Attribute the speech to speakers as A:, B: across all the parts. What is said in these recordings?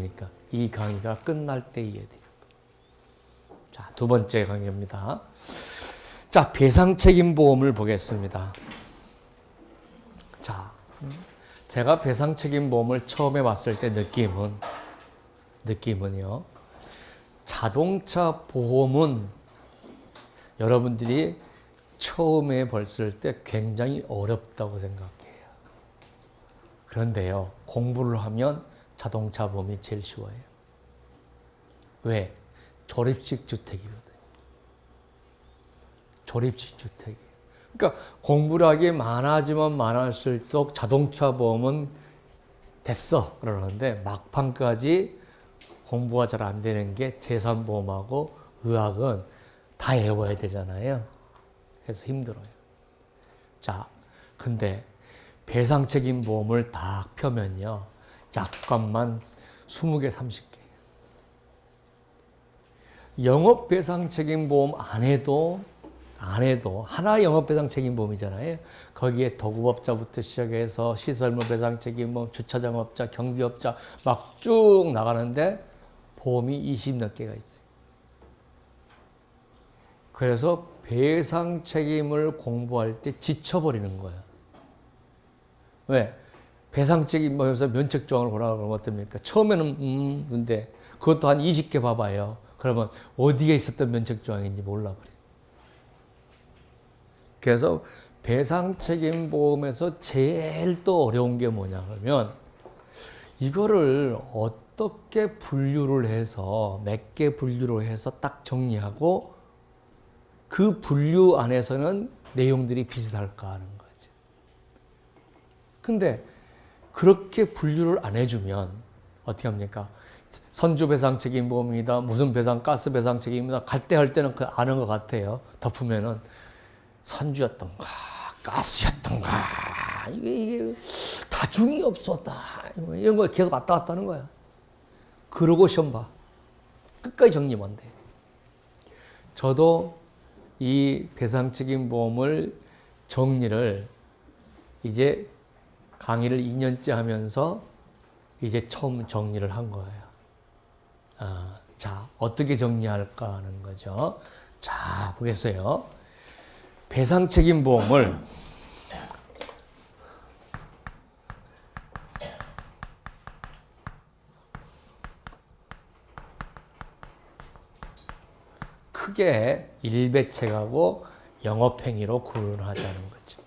A: 됩니까? 이 강의가 끝날 때 이해돼요. 자, 두 번째 강의입니다. 자, 배상책임보험을 보겠습니다. 자, 제가 배상책임보험을 처음에 봤을 때 느낌은요. 자동차 보험은 여러분들이 처음에 봤을 때 굉장히 어렵다고 생각해요. 그런데요, 공부를 하면 자동차 보험이 제일 쉬워요. 왜? 조립식 주택이거든요. 조립식 주택이에요. 그러니까 공부를 하기 많아지면 많을수록 자동차 보험은 됐어 그러는데 막판까지 공부가 잘 안 되는 게 재산보험하고 의학은 다 외워야 되잖아요. 그래서 힘들어요. 자, 근데 배상책임보험을 딱 펴면요. 약관만 20개, 30개. 영업배상책임보험 안 해도 하나 영업배상책임보험이잖아요. 거기에 도급업자부터 시작해서 시설물 배상책임보험, 주차장업자, 경비업자 막 쭉 나가는데 보험이 20몇 개가 있어요. 그래서 배상책임을 공부할 때 지쳐버리는 거예요. 왜? 배상책임보험에서 면책조항을 보라고 그러면 어떻습니까? 처음에는 근데 그것도 한 20개 봐봐요. 그러면 어디에 있었던 면책조항인지 몰라버려요. 그래서 배상책임보험에서 제일 또 어려운 게 뭐냐 그러면 이거를 어떻게 분류를 해서 몇 개 분류를 해서 딱 정리하고 그 분류 안에서는 내용들이 비슷할까 하는 거죠. 근데 그렇게 분류를 안 해주면 어떻게 합니까? 선주배상책임보험이다. 무슨 배상, 가스배상책임이다. 갈 때는 그 아는 것 같아요. 덮으면은 선주였던가 가스였던가 이게 다중이 없었다. 이런 거 계속 왔다 갔다 하는 거야. 그러고 시험 봐. 끝까지 정리만 돼. 저도 이 배상책임보험을 정리를 이제 강의를 2년째 하면서 이제 처음 정리를 한 거예요. 자, 어떻게 정리할까 하는 거죠. 자, 보겠어요. 배상책임보험을 크게 일배책하고 영업행위로 구분하자는 거죠.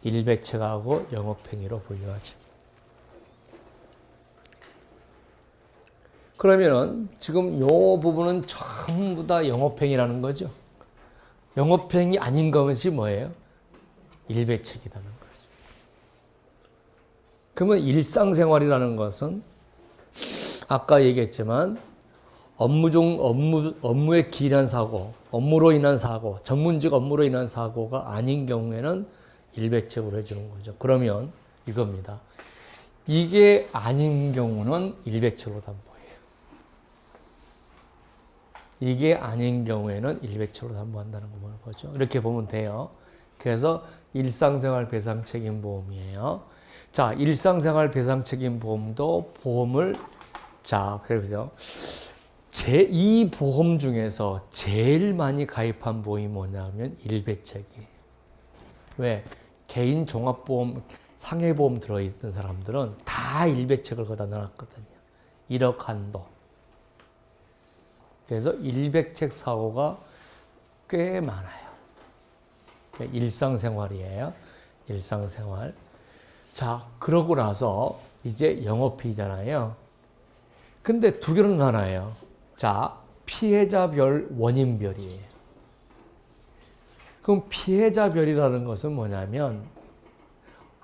A: 일배책하고 영업행위로 분류하죠. 그러면은 지금 요 부분은 전부 다 영업행위라는 거죠. 영업행위 아닌 것이 뭐예요? 일배책이라는 거죠. 그러면 일상생활이라는 것은 아까 얘기했지만 업무에 기인한 사고, 업무로 인한 사고, 전문직 업무로 인한 사고가 아닌 경우에는 일배책으로 해주는 거죠. 그러면 이겁니다. 이게 아닌 경우는 일배책으로 담보해요. 이게 아닌 경우에는 일배책으로 담보한다는 걸 보죠. 이렇게 보면 돼요. 그래서 일상생활 배상책임보험이에요. 자, 일상생활 배상책임보험도 보험을 그래서 이 보험 중에서 제일 많이 가입한 보험이 뭐냐면 일배책이에요. 왜? 개인 종합보험, 상해보험 들어있던 사람들은 다 일배책을 거다 넣어놨거든요. 1억 한도. 그래서 일배책 사고가 꽤 많아요. 일상생활이에요. 일상생활. 자, 그러고 나서 이제 영업이잖아요. 근데 두 개는 하나예요. 자, 피해자별, 원인별이에요. 그럼 피해자별이라는 것은 뭐냐면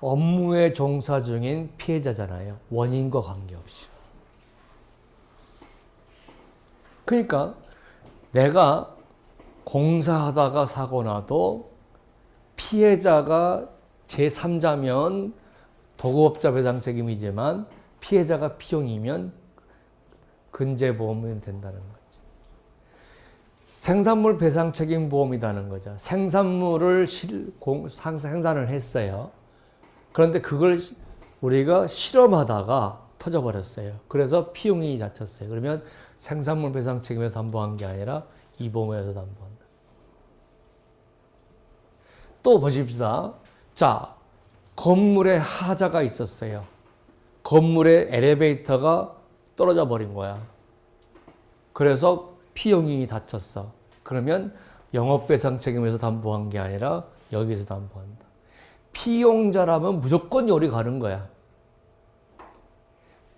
A: 업무에 종사 중인 피해자잖아요. 원인과 관계없이. 그러니까 내가 공사하다가 사고 나도 피해자가 제3자면 도급업자 배상 책임이지만 피해자가 피용이면 근제보험이 된다는 거죠. 생산물 배상 책임 보험이라는 거죠. 생산물을 생산을 했어요. 그런데 그걸 우리가 실험하다가 터져버렸어요. 그래서 피용인이 다쳤어요. 그러면 생산물 배상 책임에서 담보한 게 아니라 이 보험에서 담보한다. 또 보십시다. 자, 건물에 하자가 있었어요. 건물에 엘리베이터가 떨어져 버린 거야. 그래서 피용인이 다쳤어. 그러면 영업배상 책임에서 담보한 게 아니라 여기서 담보한다. 피용자라면 무조건 요리 가는 거야.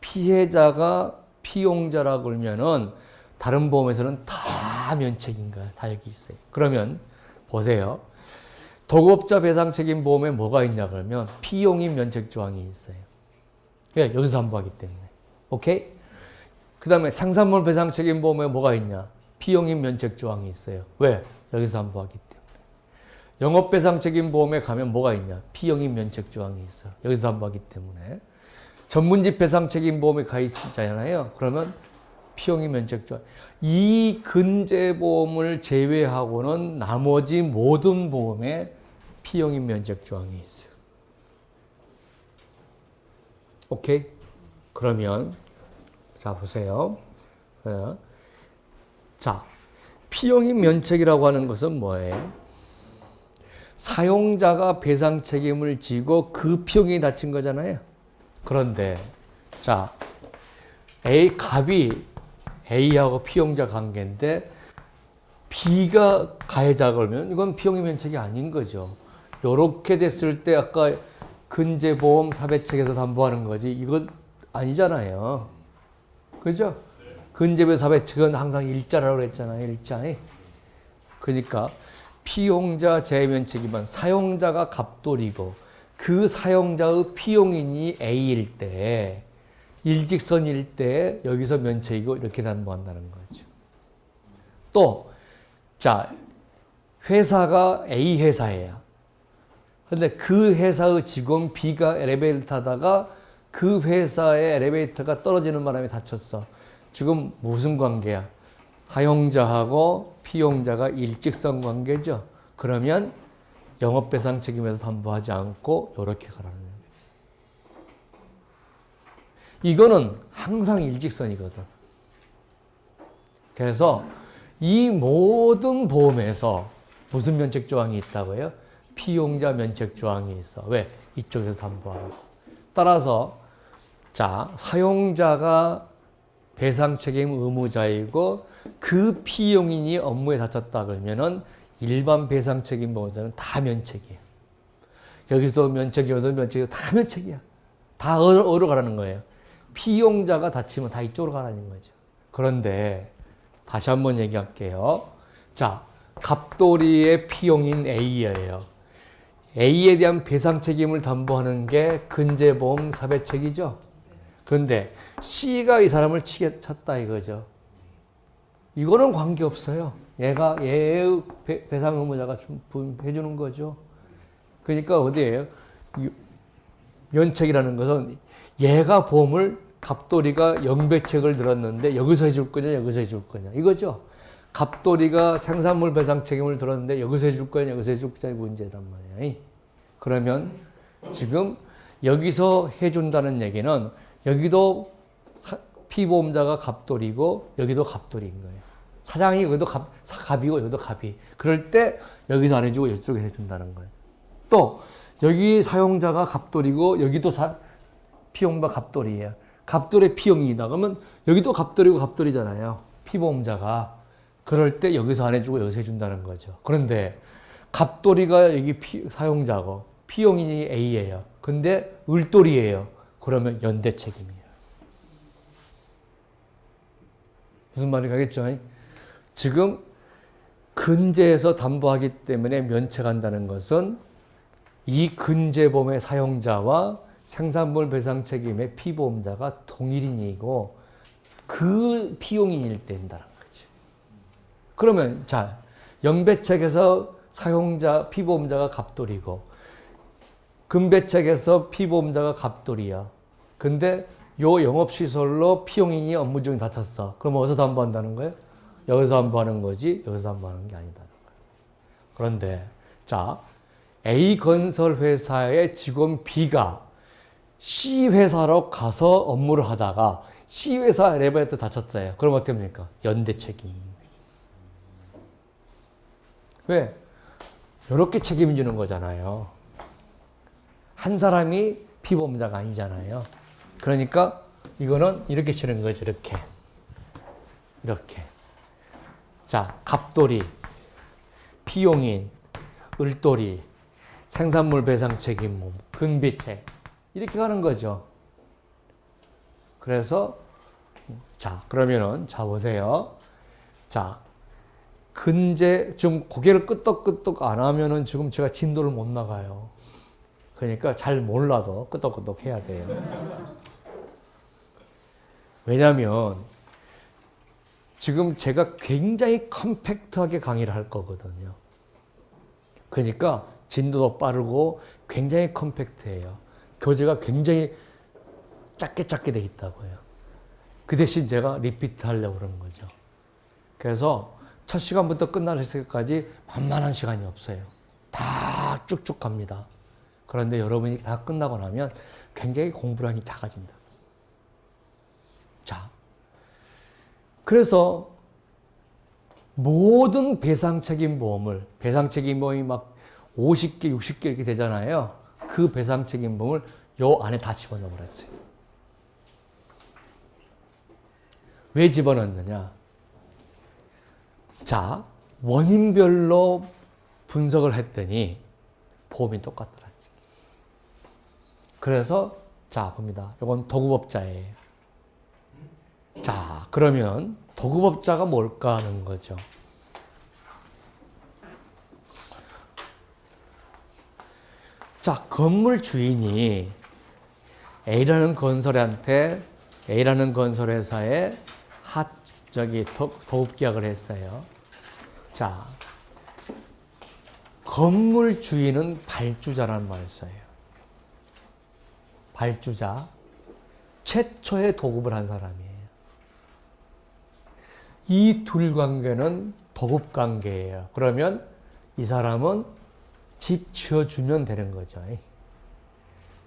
A: 피해자가 피용자라고 그러면은 다른 보험에서는 다 면책인 거야. 다 여기 있어요. 그러면 보세요. 도급자 배상 책임 보험에 뭐가 있냐 그러면 피용인 면책 조항이 있어요. 왜? 여기서 담보하기 때문에. 오케이? 그 다음에 생산물 배상 책임 보험에 뭐가 있냐? 피용인 면책 조항이 있어요. 왜? 여기서 담보하기 때문에. 영업 배상 책임 보험에 가면 뭐가 있냐? 피용인 면책 조항이 있어요. 여기서 담보하기 때문에. 전문직 배상 책임 보험에 가 있잖아요. 그러면 피용인 면책 조항. 이 근제보험을 제외하고는 나머지 모든 보험에 피용인 면책 조항이 있어요. 오케이? 그러면 자 보세요. 자, 피용인 면책이라고 하는 것은 뭐예요? 사용자가 배상 책임을 지고 그 피용인이 다친 거잖아요. 그런데 자, 갑이 A하고 피용자 관계인데 B가 가해자 그러면 이건 피용인 면책이 아닌 거죠. 요렇게 됐을 때 아까 근제보험 사배책에서 담보하는 거지 이건 아니잖아요. 그죠? 근제배 사배책은 항상 일자라고 했잖아요. 일자. 그러니까 피용자 재면책이면 사용자가 갑돌이고 그 사용자의 피용인이 A일 때 일직선일 때 여기서 면책이고 이렇게 담보한다는 거죠. 또 자, 회사가 A 회사예요. 근데 그 회사의 직원 B가 엘리베이터를 타다가 그 회사의 엘리베이터가 떨어지는 바람에 다쳤어. 지금 무슨 관계야? 사용자하고 피용자가 일직선 관계죠. 그러면 영업배상 책임에서 담보하지 않고 이렇게 가라는 거죠. 이거는 항상 일직선이거든. 그래서 이 모든 보험에서 무슨 면책 조항이 있다고요? 피용자 면책 조항이 있어. 왜? 이쪽에서 담보하라고. 따라서 자, 사용자가 배상 책임 의무자이고 그 피용인이 업무에 다쳤다 그러면은 일반 배상 책임 보험자는 다 면책이에요. 여기서 면책, 여기서 면책, 다 면책이야. 다 어디로 가라는 거예요. 피용자가 다치면 다 이쪽으로 가라는 거죠. 그런데 다시 한번 얘기할게요. 자, 갑돌이의 피용인 A예요. A에 대한 배상 책임을 담보하는 게 근제보험 사배책이죠. 그런데 C가 이 사람을 쳤다 이거죠. 이거는 관계없어요. 얘의 배상 의무자가 해주는 거죠. 그러니까 어디예요? 면책이라는 것은 얘가 보험을 갑돌이가 영배책을 들었는데 여기서 해줄 거냐 여기서 해줄 거냐 이거죠. 갑돌이가 생산물 배상 책임을 들었는데 여기서 해줄 거냐 여기서 해줄 거냐 문제란 말이야. 그러면 지금 여기서 해준다는 얘기는 여기도 피보험자가 갑돌이고 여기도 갑돌인 거예요. 사장이 여기도 갑이고 여기도 갑이. 그럴 때 여기서 안 해주고 이쪽에 해준다는 거예요. 또 여기 사용자가 갑돌이고 여기도 피용자 갑돌이에요. 갑돌의 피용이다. 그러면 여기도 갑돌이고 갑돌이잖아요. 피보험자가. 그럴 때 여기서 안 해주고 여기서 해준다는 거죠. 그런데 갑돌이가 여기 사용자고 피용인이 A예요. 근데 을돌이에요. 그러면 연대 책임이에요. 무슨 말인지 알겠죠? 지금 근제에서 담보하기 때문에 면책한다는 것은 이 근제보험의 사용자와 생산물 배상 책임의 피보험자가 동일인이고 그 피용인일 때 된다는 거지. 그러면 자, 영배책에서 사용자 피보험자가 갑돌이고 근배책에서 피보험자가 갑돌이야. 근데 요 영업시설로 피용인이 업무 중에 다쳤어. 그럼 어디서 담보한다는 거예요? 여기서 담보하는 거지 여기서 담보하는 게 아니다는 거예요. 그런데 자, A건설 회사의 직원 B가 C회사로 가서 업무를 하다가 C회사 엘리베이터 다쳤어요. 그럼 어떻게 됩니까? 연대 책임. 왜? 이렇게 책임지는 거잖아요. 한 사람이 피보험자가 아니잖아요. 그러니까 이거는 이렇게 치는 거죠. 이렇게. 이렇게. 자, 갑돌이, 피용인, 을돌이, 생산물 배상 책임보험, 근비책. 이렇게 가는 거죠. 그래서, 자, 그러면은, 자, 보세요. 자, 근제, 지금 고개를 끄덕끄덕 안 하면은 지금 제가 진도를 못 나가요. 그러니까 잘 몰라도 끄덕끄덕 해야 돼요. 왜냐면, 지금 제가 굉장히 컴팩트하게 강의를 할 거거든요. 그러니까 진도도 빠르고 굉장히 컴팩트해요. 교재가 굉장히 짧게 돼 있다고요. 그 대신 제가 리피트 하려고 그러는 거죠. 그래서 첫 시간부터 끝날 때까지 만만한 시간이 없어요. 다 쭉쭉 갑니다. 그런데 여러분이 다 끝나고 나면 굉장히 공부량이 작아진다. 자, 그래서 모든 배상책임보험이 막 50개, 60개 이렇게 되잖아요. 그 배상책임보험을 요 안에 다 집어넣어 버렸어요. 왜 집어넣느냐? 자, 원인별로 분석을 했더니 보험이 똑같더라고요. 그래서 자, 봅니다. 이건 도급업자예요. 자, 그러면 도급업자가 뭘까 하는 거죠. 자, 건물 주인이 A라는 건설회사에 도급 계약을 했어요. 자, 건물 주인은 발주자라는 말을 써요. 발주자. 최초의 도급을 한 사람이에요. 이 둘 관계는 도급 관계예요. 그러면 이 사람은 집 지어주면 되는 거죠.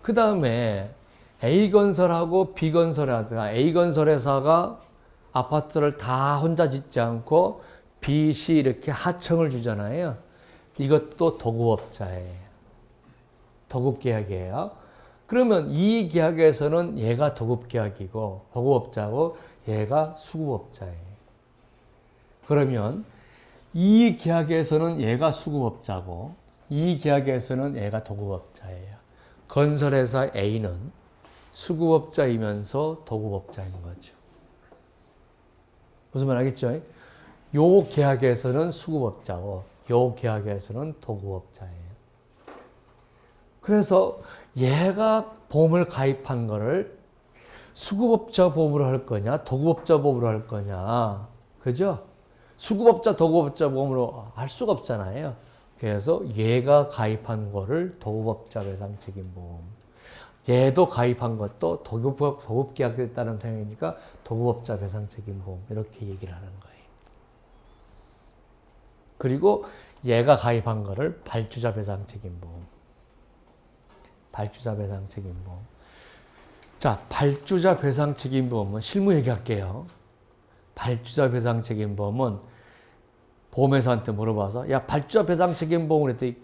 A: 그 다음에 A건설하고 B건설회사가 A건설회사가 아파트를 다 혼자 짓지 않고 B, C 이렇게 하청을 주잖아요. 이것도 도급업자예요. 도급계약이에요. 그러면 이 계약에서는 얘가 도급계약이고 도급업자고 얘가 수급업자예요. 그러면 이 계약에서는 얘가 수급업자고 이 계약에서는 얘가 도급업자예요. 건설회사 A는 수급업자이면서 도급업자인 거죠. 무슨 말 알겠죠? 요 계약에서는 수급업자고 요 계약에서는 도급업자예요. 그래서 얘가 보험을 가입한 거를 수급업자 보험으로 할 거냐 도급업자 보험으로 할 거냐, 그죠? 수급업자 도급업자 보험으로 할 수가 없잖아요. 그래서 얘가 가입한 거를 도급업자 배상책임보험, 얘도 가입한 것도 도급계약에 따른 사용이니까 도급업자 배상책임보험 이렇게 얘기를 하는 거예요. 그리고 얘가 가입한 거를 발주자 배상책임보험, 발주자 배상책임보험. 자, 발주자 배상책임보험은 실무 얘기할게요. 발주자 배상책임보험은 보험회사한테 물어봐서 야, 발주자 배상책임보험을 했더니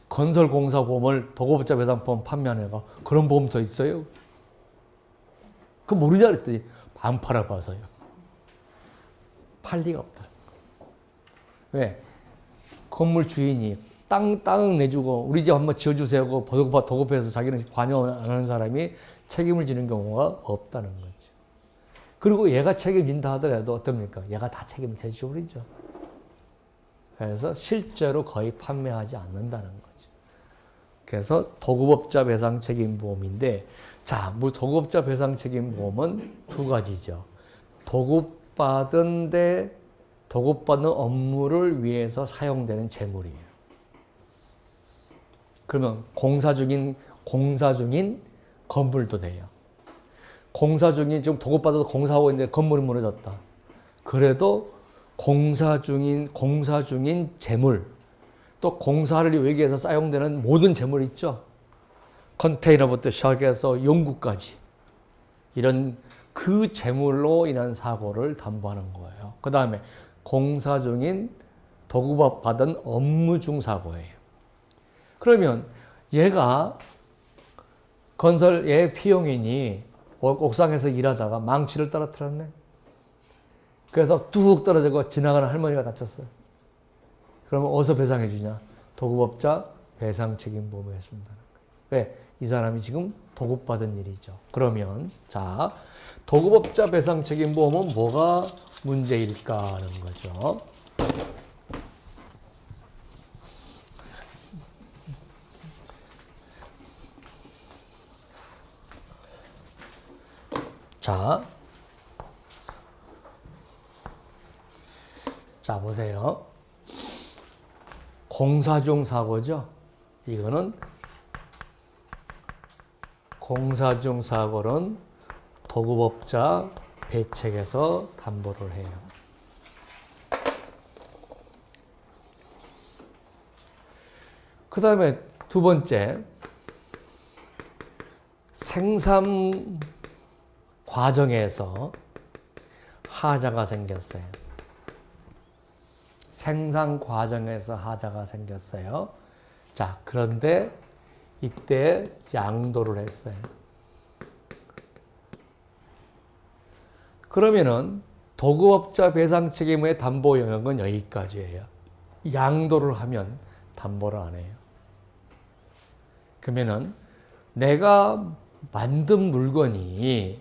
A: 건설공사보험을 도급업자 배상보험 판매하는 애가 그런 보험서 있어요? 그거 모르냐 그랬더니 안 팔아봐서요. 팔 리가 없다. 왜? 건물 주인이 땅 내주고 우리 집 한번 지어주세요 하고 도급해서 자기는 관여 안 하는 사람이 책임을 지는 경우가 없다는 거죠. 그리고 얘가 책임진다 하더라도 어떻습니까? 얘가 다 책임을 져버리죠. 그래서 실제로 거의 판매하지 않는다는 거죠. 그래서 도급업자 배상책임보험인데, 자, 도급업자 배상책임보험은 두 가지죠. 도급받은 업무를 위해서 사용되는 재물이에요. 그러면 공사 중인 건물도 돼요. 공사 중인, 지금 도급받아서 공사하고 있는데 건물이 무너졌다. 그래도 공사 중인 재물, 또 공사를 위해서 사용되는 모든 재물 있죠. 컨테이너부터 시작해서 용구까지 이런 그 재물로 인한 사고를 담보하는 거예요. 그 다음에 공사 중인 도급받은 업무 중 사고예요. 그러면 얘가 건설 피용인이 옥상에서 일하다가 망치를 떨어뜨렸네. 그래서 뚝 떨어지고 지나가는 할머니가 다쳤어요. 그러면 어디서 배상해 주냐? 도급업자 배상책임보험을 해준다는 거예요. 왜? 이 사람이 지금 도급받은 일이죠. 그러면 자, 도급업자 배상책임보험은 뭐가 문제일까 하는 거죠. 자, 보세요. 공사 중 사고죠. 이거는 공사 중 사고는 도급업자 배책에서 담보를 해요. 그 다음에 두 번째, 생산 과정에서 하자가 생겼어요. 생산 과정에서 하자가 생겼어요. 자, 그런데 이때 양도를 했어요. 그러면은 도급업자 배상 책임의 담보 영역은 여기까지예요. 양도를 하면 담보를 안 해요. 그러면은 내가 만든 물건이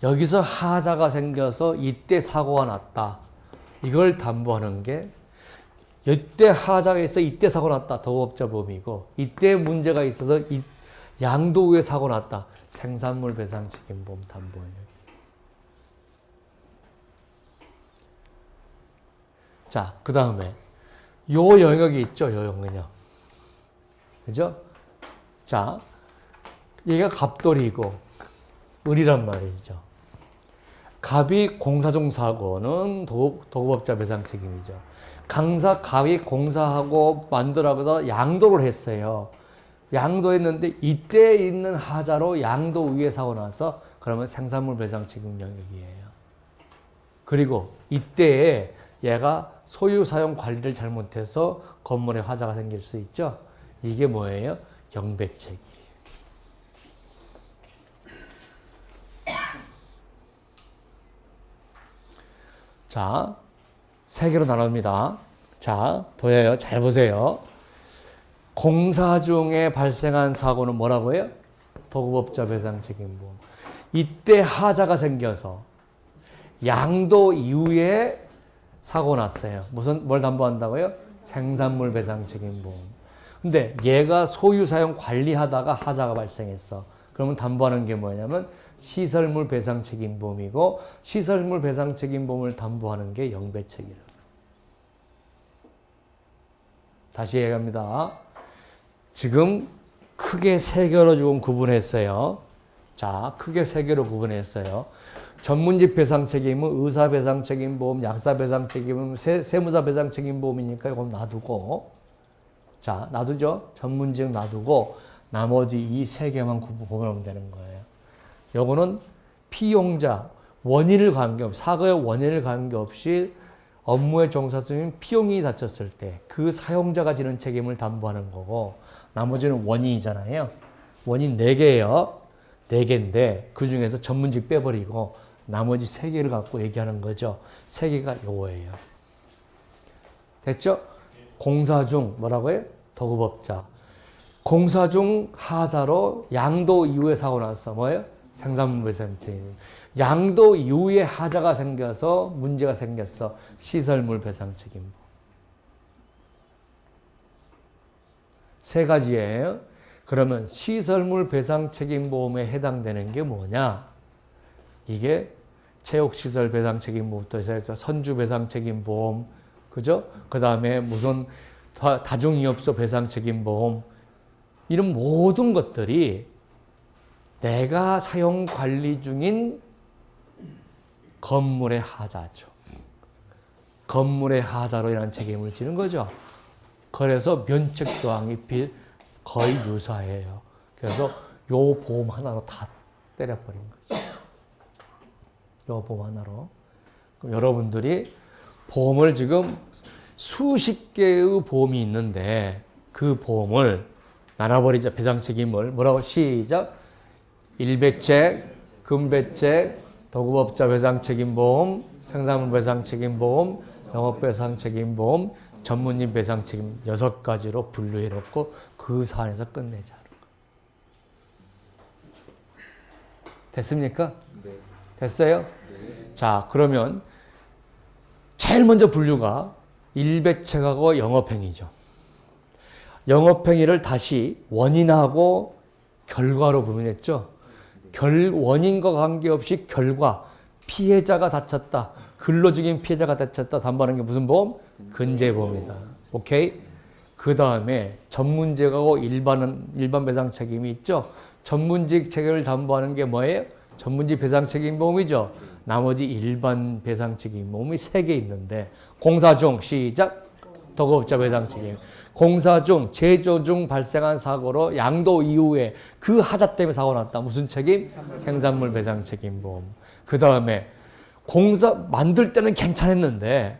A: 여기서 하자가 생겨서 이때 사고가 났다. 이걸 담보하는 게 이때 하자가 있어 이때 사고 났다. 도급업자 보험이고 이때 문제가 있어서 양도 후에 사고 났다. 생산물 배상 책임보험 담보예요. 자, 그 다음에 요 영역이 있죠. 요 영역. 그죠? 자, 얘가 갑돌이고 을이란 말이죠. 갑이 공사 중 사고는 도급업자 배상 책임이죠. 갑이 공사하고 만들어서 양도를 했어요. 양도했는데 이때 있는 하자로 양도 위에 사고 나서 그러면 생산물 배상 책임 영역이에요. 그리고 이때에 얘가 소유 사용 관리를 잘못해서 건물에 화자가 생길 수 있죠. 이게 뭐예요? 영배책이에요. 자, 세 개로 나눕니다. 자, 보여요? 잘 보세요. 공사 중에 발생한 사고는 뭐라고 해요? 도급업자 배상 책임보험. 이때 하자가 생겨서 양도 이후에 사고 났어요. 뭘 담보한다고요? 생산물 배상 책임보험. 근데 얘가 소유 사용 관리하다가 하자가 발생했어. 그러면 담보하는 게 뭐냐면 시설물 배상 책임보험이고 시설물 배상 책임보험을 담보하는 게 영배책이라. 다시 얘기합니다. 지금 크게 세 개로 지금 구분했어요. 자, 크게 세 개로 구분했어요. 전문직 배상 책임은 의사 배상 책임보험, 약사 배상 책임은 세무사 배상 책임보험이니까 이건 놔두고, 자, 놔두죠. 전문직 놔두고 나머지 이 세 개만 구분하면 되는 거예요. 요거는 피용자, 원인을 관계없이, 사고의 원인을 관계없이 업무에 종사 중인 피용인이 다쳤을 때 그 사용자가 지는 책임을 담보하는 거고, 나머지는 원인이잖아요. 원인 4개예요. 4개인데 그 중에서 전문직 빼버리고 나머지 3개를 갖고 얘기하는 거죠. 3개가 요거예요. 됐죠? 공사 중 뭐라고요? 도급업자. 공사 중 하자로 양도 이후에 사고 났어. 뭐예요? 생산물 배상 책임. 양도 이후에 하자가 생겨서 문제가 생겼어. 시설물 배상 책임. 3가지예요. 그러면 시설물 배상 책임보험에 해당되는 게 뭐냐? 이게 체육시설 배상 책임보험부터 해서 선주 배상 책임보험, 그죠? 그 다음에 무슨 다중이업소 배상 책임보험, 이런 모든 것들이 내가 사용 관리 중인 건물의 하자죠. 건물의 하자로 인한 책임을 지는 거죠. 그래서 면책 조항이 거의 유사해요. 그래서 요 보험 하나로 다 때려버린 거죠. 요 보험 하나로. 그럼 여러분들이 보험을 지금 수십 개의 보험이 있는데 그 보험을 나눠버리자. 배상 책임을 뭐라고? 시작. 일배책, 금배책, 도급업자 배상책임보험, 생산물 배상책임보험, 영업배상책임보험, 전문인 배상책임 6가지로 분류해놓고 그 사안에서 끝내자. 됐습니까?
B: 네.
A: 됐어요?
B: 네.
A: 자, 그러면 제일 먼저 분류가 일배책하고 영업행위죠. 영업행위를 다시 원인하고 결과로 구분했죠. 원인과 관계없이 결과, 피해자가 다쳤다. 근로적인 피해자가 다쳤다. 담보하는 게 무슨 보험? 근제보험이다. 오케이? 그 다음에 전문직하고 일반 배상 책임이 있죠. 전문직 책임을 담보하는 게 뭐예요? 전문직 배상 책임 보험이죠. 나머지 일반 배상 책임 보험이 3개 있는데 공사 중 시작. 도급업자 배상 책임. 공사 중, 제조 중 발생한 사고로 양도 이후에 그 하자 때문에 사고 났다. 무슨 책임? 생산물 배상 책임 보험. 그 다음에 공사 만들 때는 괜찮았는데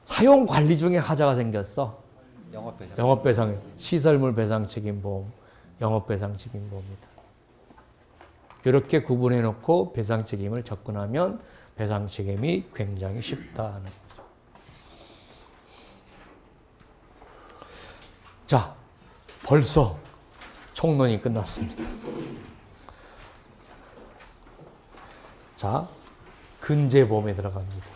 A: 사용 관리 중에 하자가 생겼어. 영업배상, 시설물 배상 책임 보험, 영업배상 책임 보험입니다. 이렇게 구분해 놓고 배상 책임을 접근하면 배상 책임이 굉장히 쉽다는 거죠. 자, 벌써 총론이 끝났습니다. 자, 근제보험에 들어갑니다.